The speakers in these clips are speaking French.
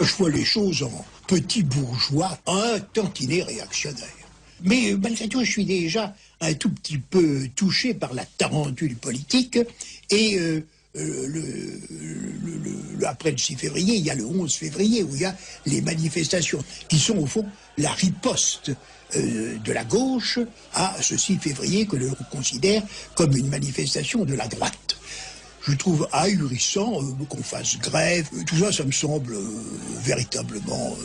Je vois les choses en petit bourgeois, un tantinet réactionnaire. Mais malgré tout, je suis déjà un tout petit peu touché par la tarentule politique. Et après le 6 février, il y a le 11 février, où il y a les manifestations, qui sont au fond la riposte de la gauche à ce 6 février que l'on considère comme une manifestation de la droite. Je trouve ahurissant qu'on fasse grève. Tout ça, ça me semble véritablement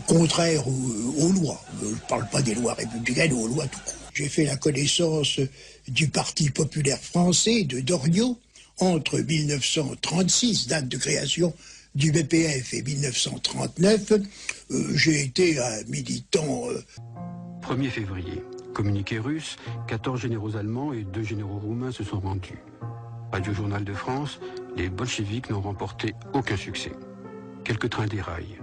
contraire aux lois. Je ne parle pas des lois républicaines, aux lois tout court. J'ai fait la connaissance du Parti populaire français de Doriot entre 1936, date de création du BPF, et 1939. J'ai été un militant... 1er février, communiqué russe, 14 généraux allemands et 2 généraux roumains se sont rendus. Radio Journal de France, les bolcheviks n'ont remporté aucun succès. Quelques trains déraillent.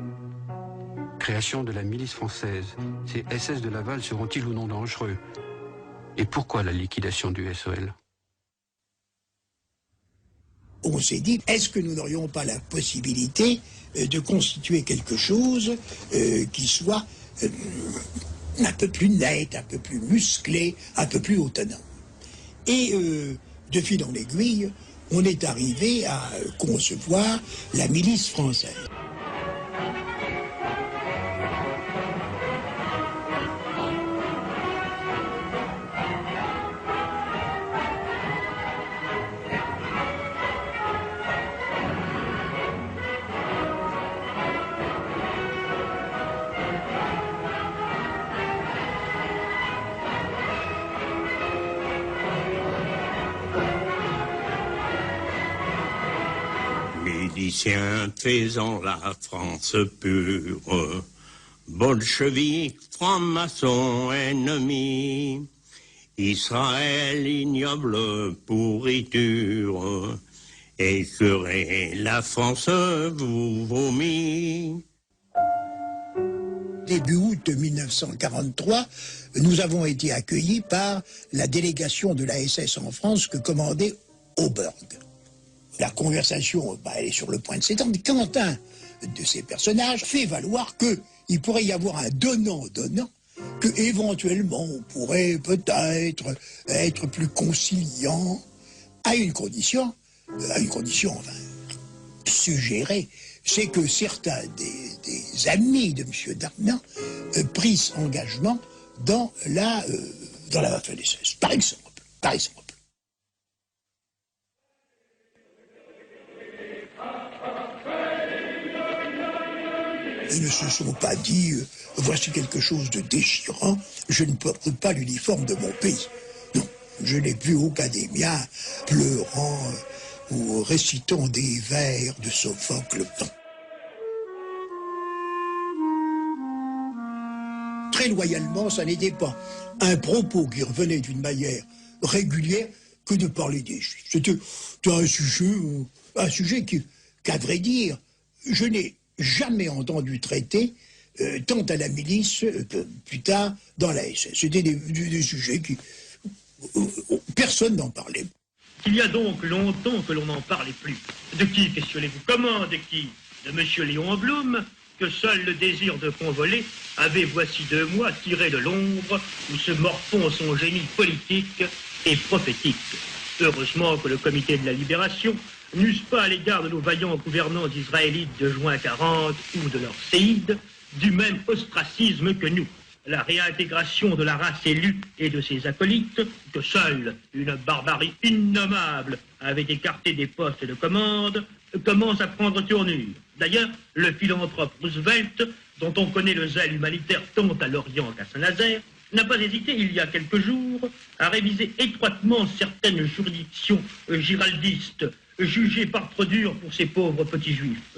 Création de la milice française. Ces SS de Laval seront-ils ou non dangereux? Et pourquoi la liquidation du SOL? On s'est dit, est-ce que nous n'aurions pas la possibilité de constituer quelque chose qui soit un peu plus net, un peu plus musclé, un peu plus autonome? Et de fil en aiguille, on est arrivé à concevoir la milice française. Miliciens faisant la France pure, bolcheviques, francs-maçons ennemis, Israël ignoble pourriture, et serait la France vous vomit. Début août 1943, nous avons été accueillis par la délégation de la SS en France que commandait Auberg. La conversation, elle est sur le point de s'étendre quand un de ces personnages fait valoir qu'il pourrait y avoir un donnant-donnant, que éventuellement on pourrait peut-être être plus conciliant, à une condition enfin, suggérée, c'est que certains des amis de M. Darnan prissent engagement dans la Waffen-SS, par exemple. Ils ne se sont pas dit voici quelque chose de déchirant, je ne porte pas l'uniforme de mon pays. Non, je n'ai plus aucun des miens pleurant ou récitant des vers de Sophocle. Non. Très loyalement, ça n'était pas un propos qui revenait d'une manière régulière que de parler des Juifs. C'était un sujet qu'à vrai dire, je n'ai jamais entendu traiter tant à la milice que plus tard dans la SS. C'était des sujets qui... personne n'en parlait. Il y a donc longtemps que l'on n'en parlait plus. De qui questionnez-vous? Comment? De qui? De M. Léon Blum, que seul le désir de convoler avait voici 2 mois tiré de l'ombre où se morfond son génie politique et prophétique. Heureusement que le comité de la libération n'use pas à l'égard de nos vaillants gouvernants israélites de juin 40 ou de leurs séides du même ostracisme que nous. La réintégration de la race élue et de ses acolytes, que seule une barbarie innommable avait écarté des postes de commande, commence à prendre tournure. D'ailleurs, le philanthrope Roosevelt, dont on connaît le zèle humanitaire tant à l'Orient qu'à Saint-Nazaire, n'a pas hésité, il y a quelques jours, à réviser étroitement certaines juridictions giraldistes, jugées par trop dures pour ces pauvres petits juifs.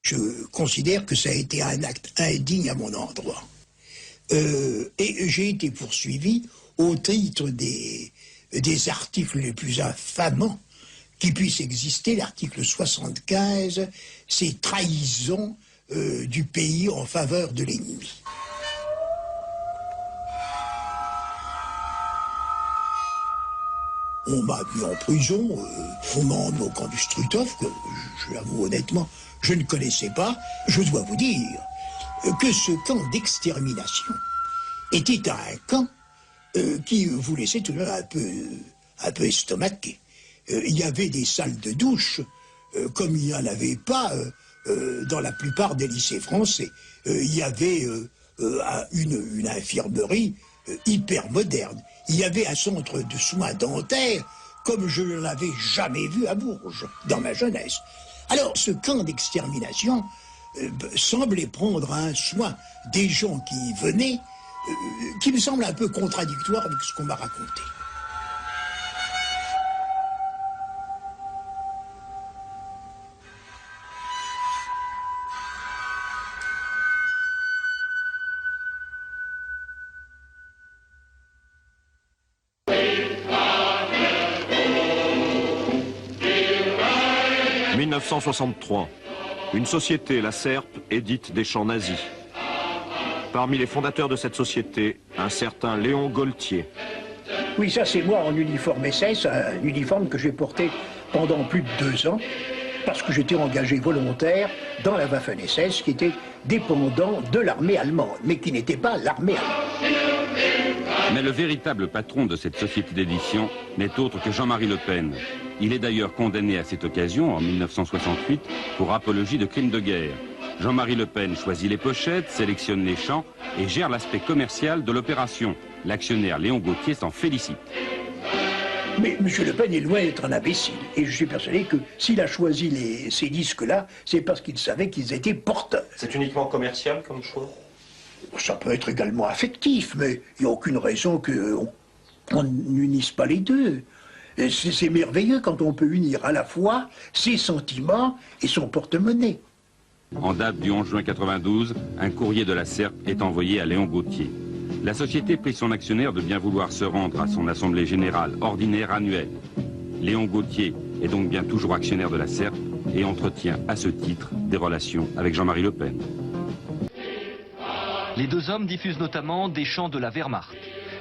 Je considère que ça a été un acte indigne à mon endroit. Et j'ai été poursuivi au titre des articles les plus infamants qui puissent exister. L'article 75, c'est trahison du pays en faveur de l'ennemi. On m'a mis en prison, fumant au camp du Struthof, que je l'avoue honnêtement, je ne connaissais pas. Je dois vous dire que ce camp d'extermination était un camp qui vous laissait tout de même un peu estomaqué. Il y avait des salles de douche, comme il n'y en avait pas dans la plupart des lycées français. Il y avait une infirmerie hyper moderne. Il y avait un centre de soins dentaires comme je ne l'avais jamais vu à Bourges, dans ma jeunesse. Alors, ce camp d'extermination semblait prendre un soin des gens qui y venaient, qui me semble un peu contradictoire avec ce qu'on m'a raconté. « 1963. Une société, la SERP, édite des chants nazis. Parmi les fondateurs de cette société, un certain Léon Gaultier. Oui, ça c'est moi en uniforme SS, un uniforme que j'ai porté pendant plus de 2 ans, parce que j'étais engagé volontaire dans la Waffen-SS, qui était dépendant de l'armée allemande, mais qui n'était pas l'armée allemande. Mais le véritable patron de cette société d'édition n'est autre que Jean-Marie Le Pen. Il est d'ailleurs condamné à cette occasion, en 1968, pour apologie de crimes de guerre. Jean-Marie Le Pen choisit les pochettes, sélectionne les chants et gère l'aspect commercial de l'opération. L'actionnaire Léon Gaultier s'en félicite. Mais M. Le Pen est loin d'être un imbécile. Et je suis persuadé que s'il a choisi ces disques-là, c'est parce qu'il savait qu'ils étaient porteurs. C'est uniquement commercial comme choix? Ça peut être également affectif, mais il n'y a aucune raison qu'on n'unisse pas les deux. C'est merveilleux quand on peut unir à la fois ses sentiments et son porte-monnaie. En date du 11 juin 92, un courrier de la SERP est envoyé à Léon Gaultier. La société prie son actionnaire de bien vouloir se rendre à son assemblée générale ordinaire annuelle. Léon Gaultier est donc bien toujours actionnaire de la SERP et entretient à ce titre des relations avec Jean-Marie Le Pen. Les deux hommes diffusent notamment des chants de la Wehrmacht.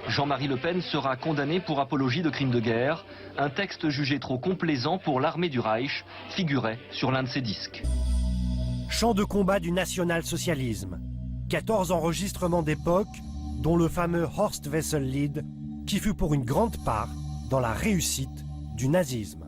Jean-Marie Le Pen sera condamné pour apologie de crimes de guerre. Un texte jugé trop complaisant pour l'armée du Reich figurait sur l'un de ses disques. Chant de combat du national-socialisme. 14 enregistrements d'époque, dont le fameux Horst Wessel Lied, qui fut pour une grande part dans la réussite du nazisme.